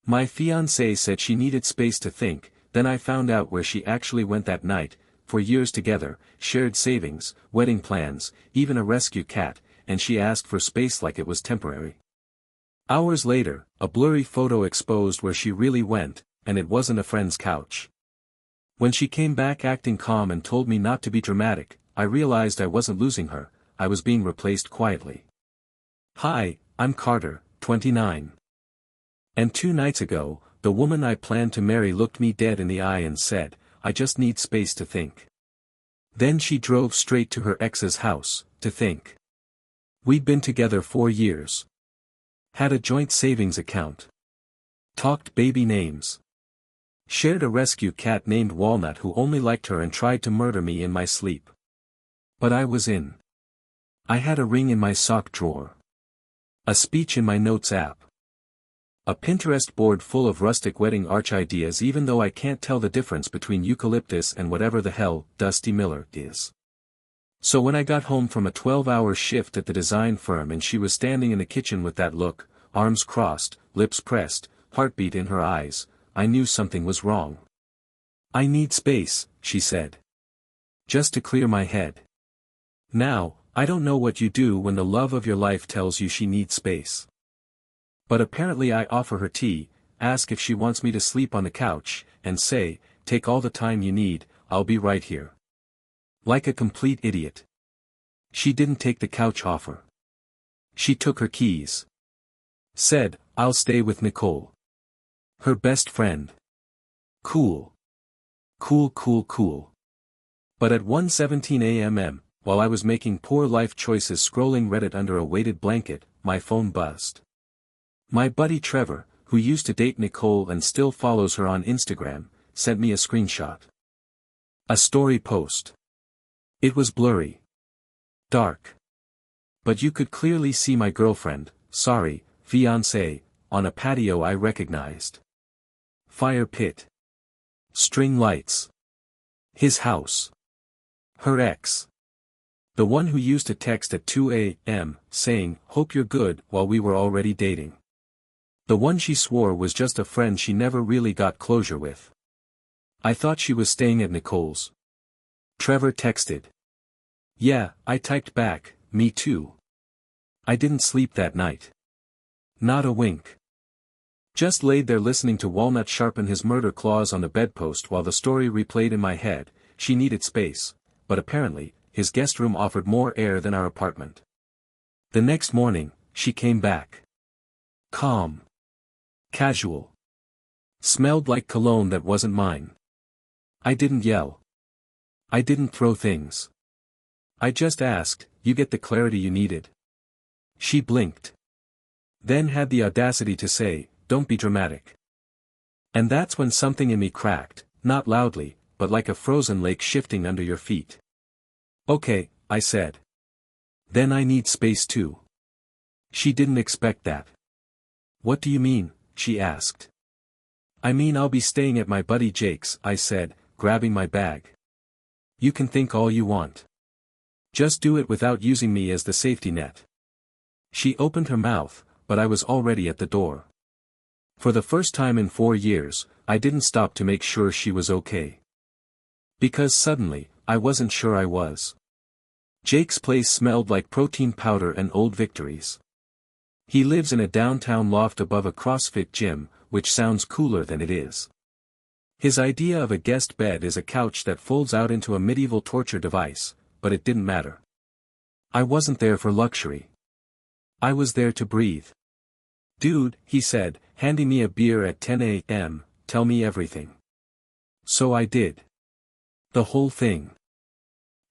My fiancée said she needed space to think, then I found out where she actually went that night, for years together, shared savings, wedding plans, even a rescue cat, and she asked for space like it was temporary. Hours later, a blurry photo exposed where she really went, and it wasn't a friend's couch. When she came back acting calm and told me not to be dramatic, I realized I wasn't losing her, I was being replaced quietly. Hi, I'm Carter, 29. And 2 nights ago, the woman I planned to marry looked me dead in the eye and said, I just need space to think. Then she drove straight to her ex's house, to think. We'd been together 4 years. Had a joint savings account. Talked baby names. Shared a rescue cat named Walnut who only liked her and tried to murder me in my sleep. But I was in. I had a ring in my sock drawer. A speech in my notes app. A Pinterest board full of rustic wedding arch ideas even though I can't tell the difference between eucalyptus and whatever the hell Dusty Miller is. So when I got home from a 12-hour shift at the design firm and she was standing in the kitchen with that look, arms crossed, lips pressed, heartbeat in her eyes, I knew something was wrong. I need space, she said. Just to clear my head. Now, I don't know what you do when the love of your life tells you she needs space. But apparently I offer her tea, ask if she wants me to sleep on the couch, and say, take all the time you need, I'll be right here. Like a complete idiot. She didn't take the couch offer. She took her keys. Said, I'll stay with Nicole. Her best friend. Cool. Cool. But at 1:17 a.m., while I was making poor life choices scrolling Reddit under a weighted blanket, my phone buzzed. My buddy Trevor, who used to date Nicole and still follows her on Instagram, sent me a screenshot. A story post. It was blurry. Dark. But you could clearly see my girlfriend, sorry, fiancée, on a patio I recognized. Fire pit. String lights. His house. Her ex. The one who used to text at 2 a.m., saying, hope you're good, while we were already dating. The one she swore was just a friend she never really got closure with. I thought she was staying at Nicole's. Trevor texted. Yeah, I typed back, me too. I didn't sleep that night. Not a wink. Just laid there listening to Walnut sharpen his murder claws on the bedpost while the story replayed in my head. She needed space, but apparently, his guest room offered more air than our apartment. The next morning, she came back. Calm. Casual. Smelled like cologne that wasn't mine. I didn't yell. I didn't throw things. I just asked, you get the clarity you needed? She blinked. Then had the audacity to say, don't be dramatic. And that's when something in me cracked, not loudly, but like a frozen lake shifting under your feet. Okay, I said. Then I need space too. She didn't expect that. What do you mean? She asked. I mean I'll be staying at my buddy Jake's, I said, grabbing my bag. You can think all you want. Just do it without using me as the safety net. She opened her mouth, but I was already at the door. For the first time in 4 years, I didn't stop to make sure she was okay. Because suddenly, I wasn't sure I was. Jake's place smelled like protein powder and old victories. He lives in a downtown loft above a CrossFit gym, which sounds cooler than it is. His idea of a guest bed is a couch that folds out into a medieval torture device, but it didn't matter. I wasn't there for luxury. I was there to breathe. Dude, he said, handing me a beer at 10 a.m., tell me everything. So I did. The whole thing.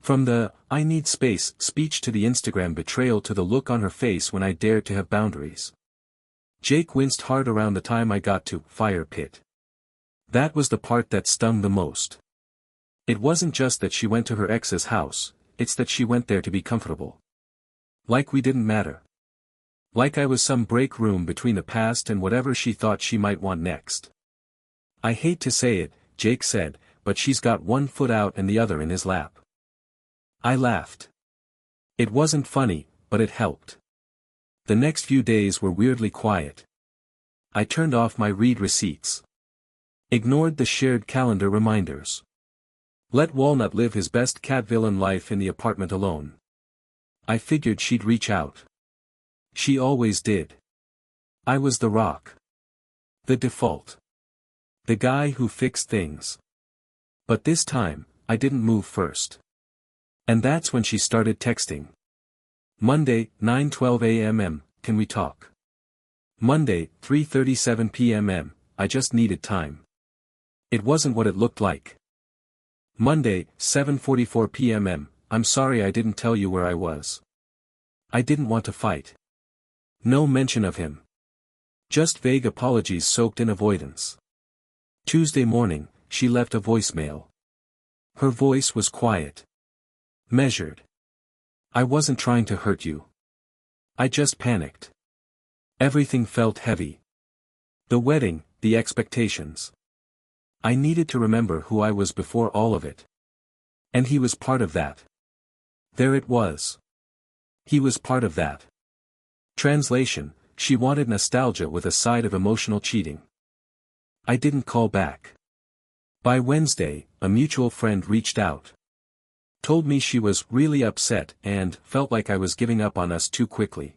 From the, I need space, speech to the Instagram betrayal to the look on her face when I dared to have boundaries. Jake winced hard around the time I got to, fire pit. That was the part that stung the most. It wasn't just that she went to her ex's house, it's that she went there to be comfortable. Like we didn't matter. Like I was some break room between the past and whatever she thought she might want next. I hate to say it, Jake said, but she's got one foot out and the other in his lap. I laughed. It wasn't funny, but it helped. The next few days were weirdly quiet. I turned off my read receipts. Ignored the shared calendar reminders. Let Walnut live his best cat villain life in the apartment alone. I figured she'd reach out. She always did. I was the rock. The default. The guy who fixed things. But this time, I didn't move first. And that's when she started texting. Monday, 9:12 a.m. Can we talk? Monday, 3:37 p.m. I just needed time. It wasn't what it looked like. Monday, 7:44 p.m. I'm sorry I didn't tell you where I was. I didn't want to fight. No mention of him. Just vague apologies soaked in avoidance. Tuesday morning, she left a voicemail. Her voice was quiet. Measured. I wasn't trying to hurt you. I just panicked. Everything felt heavy. The wedding, the expectations. I needed to remember who I was before all of it. And he was part of that. There it was. He was part of that. Translation, she wanted nostalgia with a side of emotional cheating. I didn't call back. By Wednesday, a mutual friend reached out. Told me she was really upset and felt like I was giving up on us too quickly.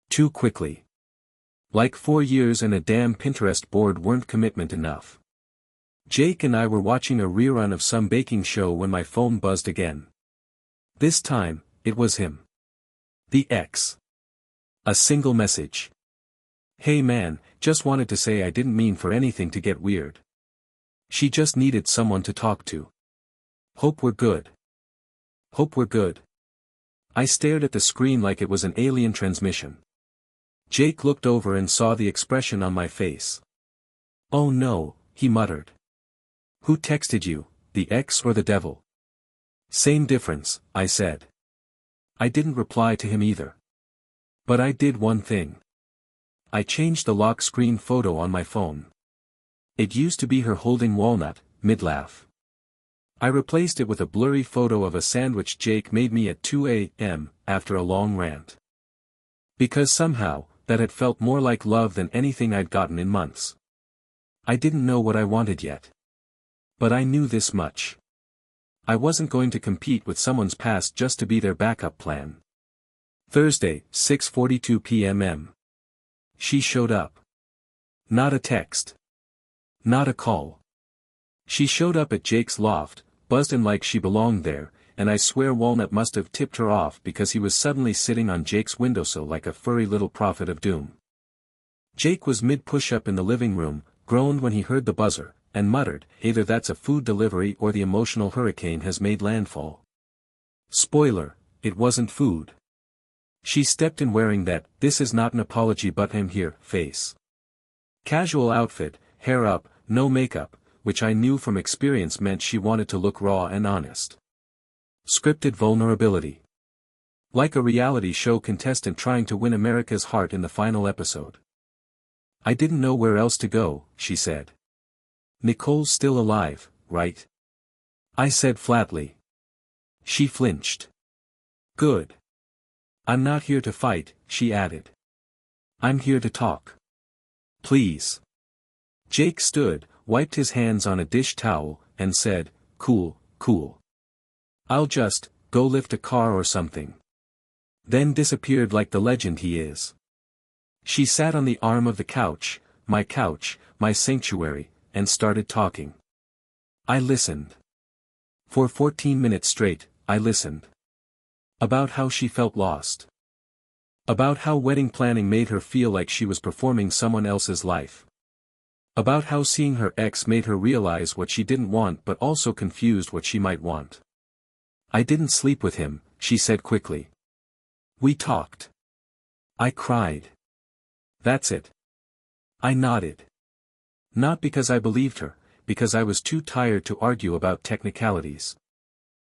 Too quickly. Like 4 years and a damn Pinterest board weren't commitment enough. Jake and I were watching a rerun of some baking show when my phone buzzed again. This time, it was him. The ex. A single message. Hey man, just wanted to say I didn't mean for anything to get weird. She just needed someone to talk to. Hope we're good. Hope we're good. I stared at the screen like it was an alien transmission. Jake looked over and saw the expression on my face. Oh no, he muttered. Who texted you, the ex or the devil? Same difference, I said. I didn't reply to him either. But I did one thing. I changed the lock screen photo on my phone. It used to be her holding Walnut, mid-laugh. I replaced it with a blurry photo of a sandwich Jake made me at 2 a.m. after a long rant. Because somehow, that had felt more like love than anything I'd gotten in months. I didn't know what I wanted yet. But I knew this much. I wasn't going to compete with someone's past just to be their backup plan. Thursday, 6:42 p.m. She showed up. Not a text. Not a call. She showed up at Jake's loft, buzzed in like she belonged there, and I swear Walnut must have tipped her off because he was suddenly sitting on Jake's windowsill like a furry little prophet of doom. Jake was mid-push-up in the living room, groaned when he heard the buzzer, and muttered, either that's a food delivery or the emotional hurricane has made landfall. Spoiler, it wasn't food. She stepped in wearing that "this is not an apology but I'm here" face. Casual outfit, hair up, no makeup, which I knew from experience meant she wanted to look raw and honest. Scripted vulnerability. Like a reality show contestant trying to win America's heart in the final episode. I didn't know where else to go, she said. Nicole's still alive, right? I said flatly. She flinched. Good. I'm not here to fight, she added. I'm here to talk. Please. Jake stood, wiped his hands on a dish towel, and said, cool, cool. I'll just go lift a car or something. Then disappeared like the legend he is. She sat on the arm of the couch, my sanctuary, and started talking. I listened. For 14 minutes straight, I listened. About how she felt lost. About how wedding planning made her feel like she was performing someone else's life. About how seeing her ex made her realize what she didn't want but also confused what she might want. I didn't sleep with him, she said quickly. We talked. I cried. That's it. I nodded. Not because I believed her, because I was too tired to argue about technicalities.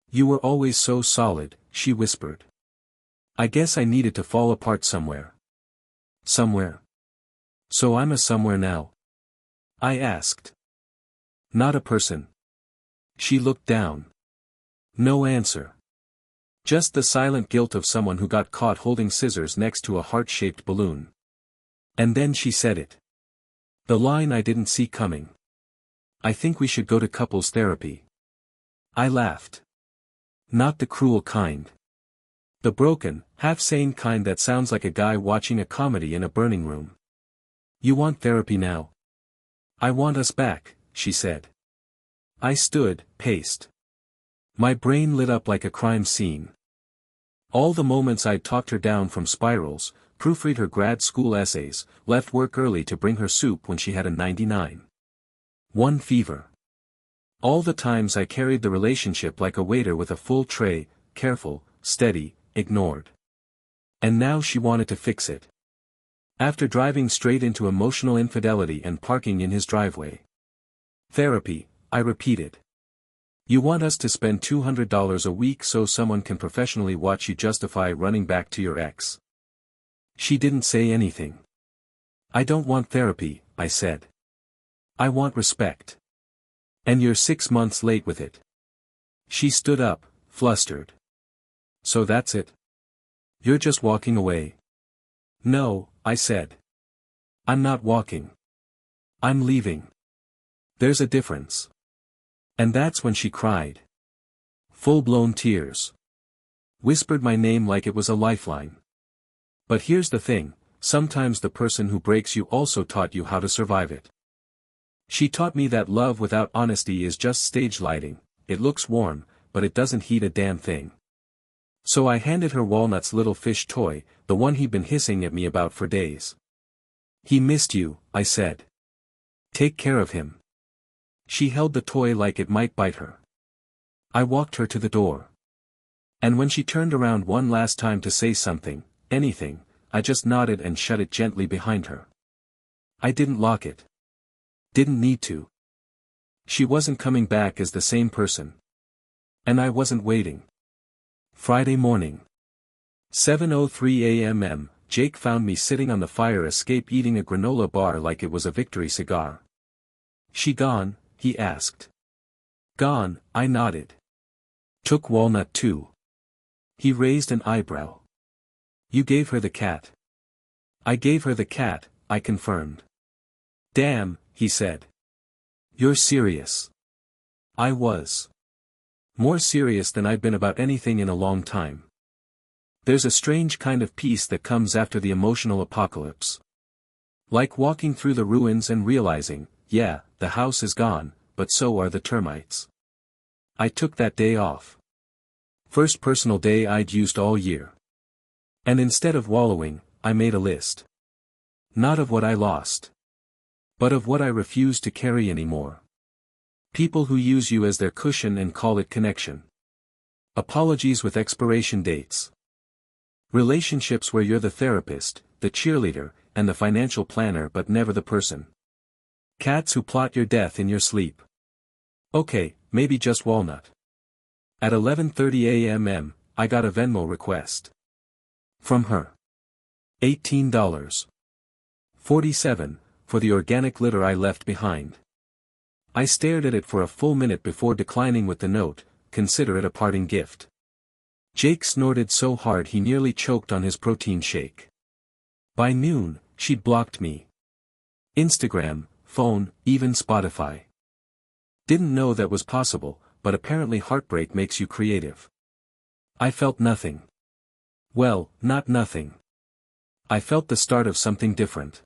You were always so solid, she whispered. I guess I needed to fall apart somewhere. Somewhere. So I'm a somewhere now? I asked. Not a person. She looked down. No answer. Just the silent guilt of someone who got caught holding scissors next to a heart-shaped balloon. And then she said it. The line I didn't see coming. I think we should go to couples therapy. I laughed. Not the cruel kind. The broken, half-sane kind that sounds like a guy watching a comedy in a burning room. You want therapy now? I want us back, she said. I stood, paced. My brain lit up like a crime scene. All the moments I'd talked her down from spirals, proofread her grad school essays, left work early to bring her soup when she had a 99.1 fever. All the times I carried the relationship like a waiter with a full tray, careful, steady, ignored. And now she wanted to fix it. After driving straight into emotional infidelity and parking in his driveway. Therapy, I repeated. You want us to spend $200 a week so someone can professionally watch you justify running back to your ex? She didn't say anything. I don't want therapy, I said. I want respect. And you're 6 months late with it. She stood up, flustered. So that's it? You're just walking away? No, I said. I'm not walking. I'm leaving. There's a difference. And that's when she cried. Full-blown tears. Whispered my name like it was a lifeline. But here's the thing, sometimes the person who breaks you also taught you how to survive it. She taught me that love without honesty is just stage lighting, it looks warm, but it doesn't heat a damn thing. So I handed her Walnut's little fish toy, the one he'd been hissing at me about for days. He missed you, I said. Take care of him. She held the toy like it might bite her. I walked her to the door. And when she turned around one last time to say something, anything, I just nodded and shut it gently behind her. I didn't lock it. Didn't need to. She wasn't coming back as the same person. And I wasn't waiting. Friday morning. 7:03 a.m. Jake found me sitting on the fire escape eating a granola bar like it was a victory cigar. She gone? He asked. Gone, I nodded. Took Walnut too. He raised an eyebrow. You gave her the cat. I gave her the cat, I confirmed. Damn, he said. You're serious. I was. More serious than I've been about anything in a long time. There's a strange kind of peace that comes after the emotional apocalypse. Like walking through the ruins and realizing, yeah, the house is gone, but so are the termites. I took that day off. First personal day I'd used all year. And instead of wallowing, I made a list. Not of what I lost. But of what I refuse to carry anymore. People who use you as their cushion and call it connection. Apologies with expiration dates. Relationships where you're the therapist, the cheerleader, and the financial planner but never the person. Cats who plot your death in your sleep. Okay, maybe just Walnut. At 11:30 a.m. I got a Venmo request. From her. $18.47, for the organic litter I left behind. I stared at it for a full minute before declining with the note, consider it a parting gift. Jake snorted so hard he nearly choked on his protein shake. By noon, she'd blocked me. Instagram, phone, even Spotify. Didn't know that was possible, but apparently heartbreak makes you creative. I felt nothing. Well, not nothing. I felt the start of something different.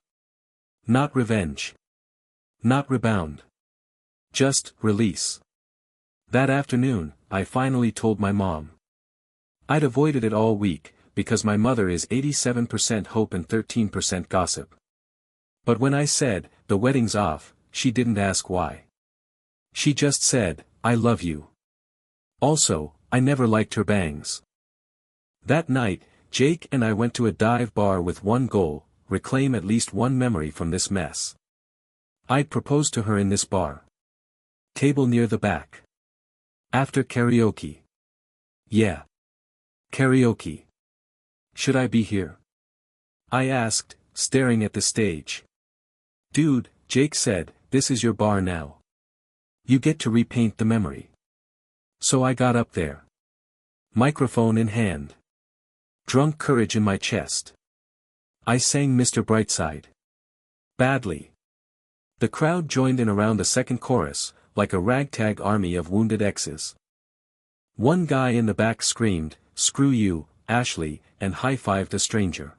Not revenge. Not rebound. Just, release. That afternoon, I finally told my mom. I'd avoided it all week, because my mother is 87% hope and 13% gossip. But when I said, the wedding's off, she didn't ask why. She just said, I love you. Also, I never liked her bangs. That night, Jake and I went to a dive bar with one goal, reclaim at least one memory from this mess. I'd proposed to her in this bar. Table near the back. After karaoke. Yeah. Karaoke. Should I be here? I asked, staring at the stage. Dude, Jake said, this is your bar now. You get to repaint the memory. So I got up there. Microphone in hand. Drunk courage in my chest. I sang Mr. Brightside. Badly. The crowd joined in around the second chorus, like a ragtag army of wounded exes. One guy in the back screamed, "Screw you, Ashley," and high-fived a stranger.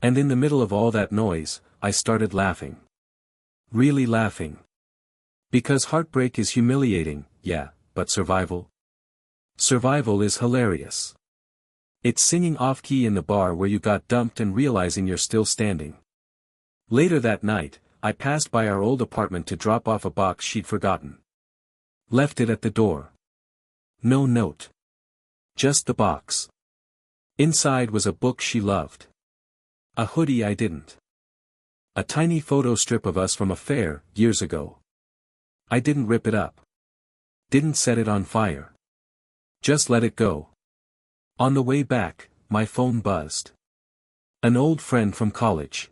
And in the middle of all that noise, I started laughing. Really laughing. Because heartbreak is humiliating, yeah, but survival? Survival is hilarious. It's singing off-key in the bar where you got dumped and realizing you're still standing. Later that night, I passed by our old apartment to drop off a box she'd forgotten. Left it at the door. No note. Just the box. Inside was a book she loved. A hoodie I didn't. A tiny photo strip of us from a fair, years ago. I didn't rip it up. Didn't set it on fire. Just let it go. On the way back, my phone buzzed. An old friend from college.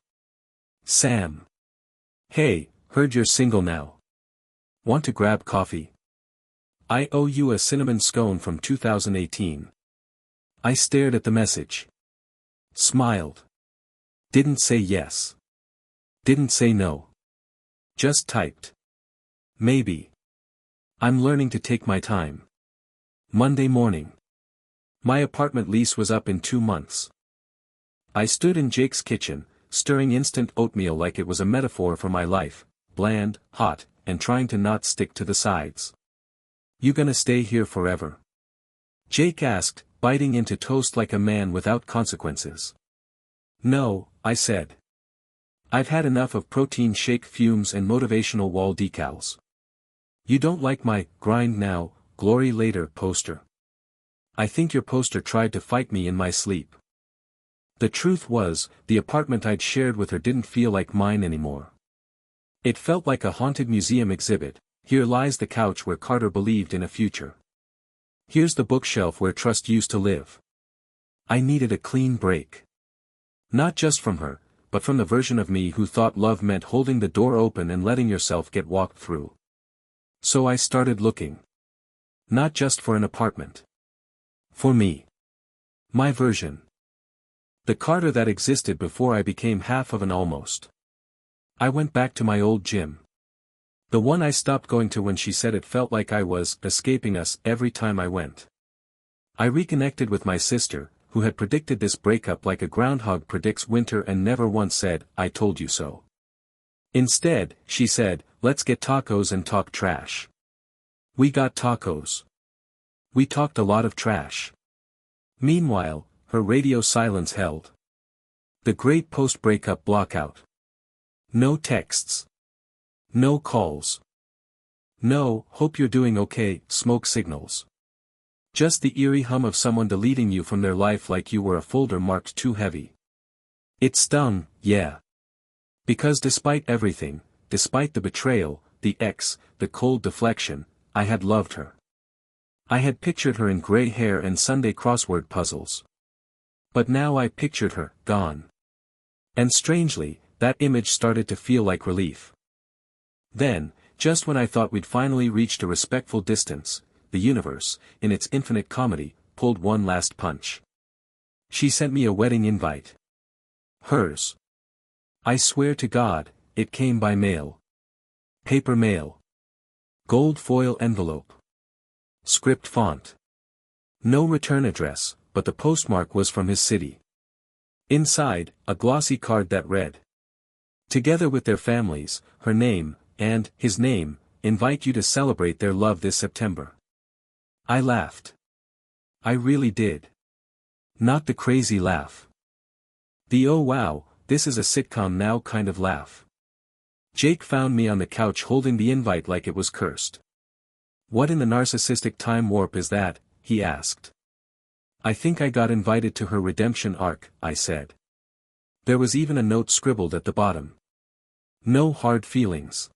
Sam. Hey, heard you're single now. Want to grab coffee? I owe you a cinnamon scone from 2018. I stared at the message. Smiled. Didn't say yes. Didn't say no. Just typed. Maybe. I'm learning to take my time. Monday morning. My apartment lease was up in 2 months. I stood in Jake's kitchen, stirring instant oatmeal like it was a metaphor for my life, bland, hot, and trying to not stick to the sides. You gonna stay here forever? Jake asked, biting into toast like a man without consequences. No, I said. I've had enough of protein shake fumes and motivational wall decals. You don't like my grind now, glory later poster. I think your poster tried to fight me in my sleep. The truth was, the apartment I'd shared with her didn't feel like mine anymore. It felt like a haunted museum exhibit. Here lies the couch where Carter believed in a future. Here's the bookshelf where trust used to live. I needed a clean break. Not just from her, but from the version of me who thought love meant holding the door open and letting yourself get walked through. So I started looking. Not just for an apartment. For me. My version. The Carter that existed before I became half of an almost. I went back to my old gym. The one I stopped going to when she said it felt like I was escaping us every time I went. I reconnected with my sister, who had predicted this breakup like a groundhog predicts winter and never once said, "I told you so." Instead, she said, "Let's get tacos and talk trash." We got tacos. We talked a lot of trash. Meanwhile, her radio silence held. The great post-breakup blockout. No texts. No calls. No, "hope you're doing okay," smoke signals. Just the eerie hum of someone deleting you from their life like you were a folder marked too heavy. It stung, yeah. Because despite everything, despite the betrayal, the the cold deflection, I had loved her. I had pictured her in gray hair and Sunday crossword puzzles. But now I pictured her, gone. And strangely, that image started to feel like relief. Then, just when I thought we'd finally reached a respectful distance, the universe, in its infinite comedy, pulled one last punch. She sent me a wedding invite. Hers. I swear to God, it came by mail. Paper mail. Gold foil envelope. Script font. No return address, but the postmark was from his city. Inside, a glossy card that read. Together with their families, her name, and his name, invite you to celebrate their love this September. I laughed. I really did. Not the crazy laugh. The "oh wow, this is a sitcom now" kind of laugh. Jake found me on the couch holding the invite like it was cursed. "What in the narcissistic time warp is that?" he asked. "I think I got invited to her redemption arc," I said. There was even a note scribbled at the bottom. "No hard feelings.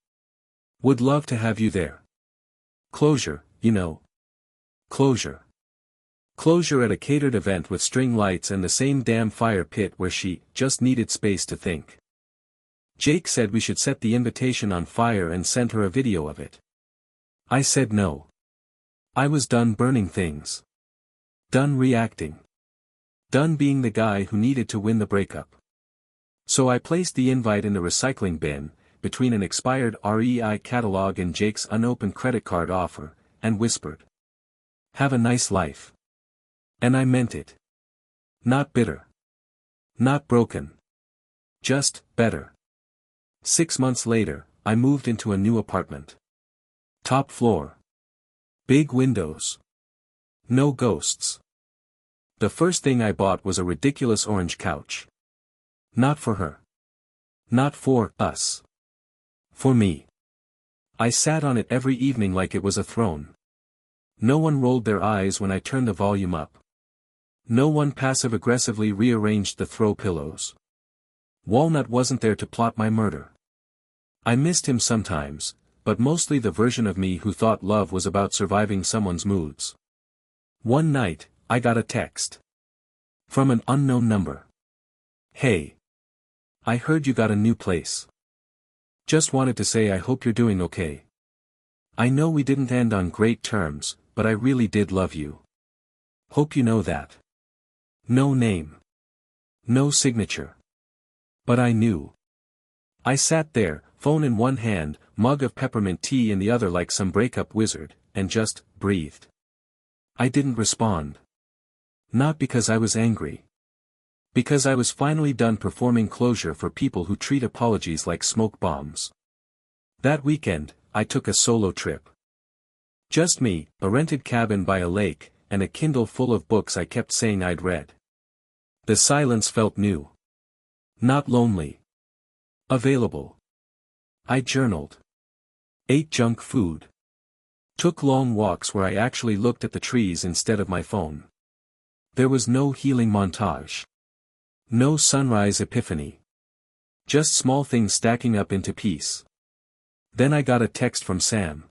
Would love to have you there. Closure, you know. Closure. Closure at a catered event with string lights and the same damn fire pit where she just needed space to think." Jake said we should set the invitation on fire and send her a video of it. I said no. I was done burning things. Done reacting. Done being the guy who needed to win the breakup. So I placed the invite in the recycling bin, between an expired REI catalog and Jake's unopened credit card offer, and whispered, "Have a nice life." And I meant it. Not bitter. Not broken. Just, better. 6 months later, I moved into a new apartment. Top floor. Big windows. No ghosts. The first thing I bought was a ridiculous orange couch. Not for her. Not for us. For me. I sat on it every evening like it was a throne. No one rolled their eyes when I turned the volume up. No one passive-aggressively rearranged the throw pillows. Walnut wasn't there to plot my murder. I missed him sometimes, but mostly the version of me who thought love was about surviving someone's moods. One night, I got a text. From an unknown number. "Hey. I heard you got a new place. Just wanted to say I hope you're doing okay. I know we didn't end on great terms, but I really did love you. Hope you know that." No name. No signature. But I knew. I sat there, phone in one hand, mug of peppermint tea in the other like some breakup wizard, and just breathed. I didn't respond. Not because I was angry. Because I was finally done performing closure for people who treat apologies like smoke bombs. That weekend, I took a solo trip. Just me, a rented cabin by a lake, and a Kindle full of books I kept saying I'd read. The silence felt new. Not lonely. Available. I journaled. Ate junk food. Took long walks where I actually looked at the trees instead of my phone. There was no healing montage. No sunrise epiphany. Just small things stacking up into peace. Then I got a text from Sam.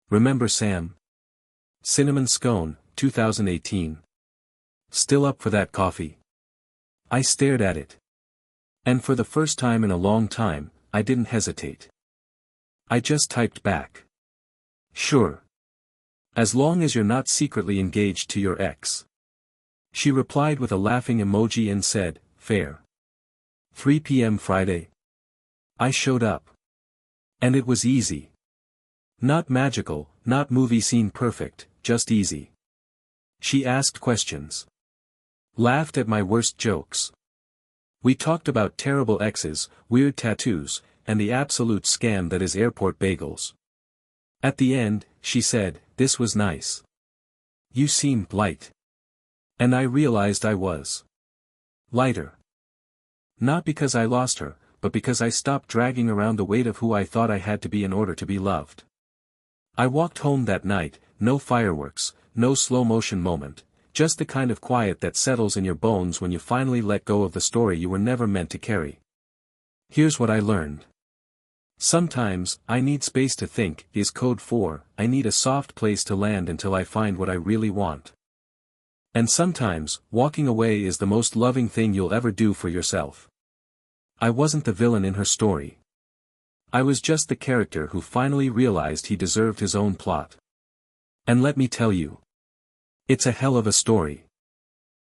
Remember Sam? Cinnamon Scone, 2018. Still up for that coffee? I stared at it. And for the first time in a long time, I didn't hesitate. I just typed back. Sure. As long as you're not secretly engaged to your ex. She replied with a laughing emoji and said, fair. 3 p.m. Friday. I showed up. And it was easy. Not magical, not movie scene perfect, just easy. She asked questions. Laughed at my worst jokes. We talked about terrible exes, weird tattoos, and the absolute scam that is airport bagels. At the end, she said, "This was nice. You seemed light." And I realized I was lighter. Not because I lost her, but because I stopped dragging around the weight of who I thought I had to be in order to be loved. I walked home that night, no fireworks, no slow-motion moment, just the kind of quiet that settles in your bones when you finally let go of the story you were never meant to carry. Here's what I learned. Sometimes, I need space to think is code for, I need a soft place to land until I find what I really want. And sometimes, walking away is the most loving thing you'll ever do for yourself. I wasn't the villain in her story. I was just the character who finally realized he deserved his own plot. And let me tell you. It's a hell of a story.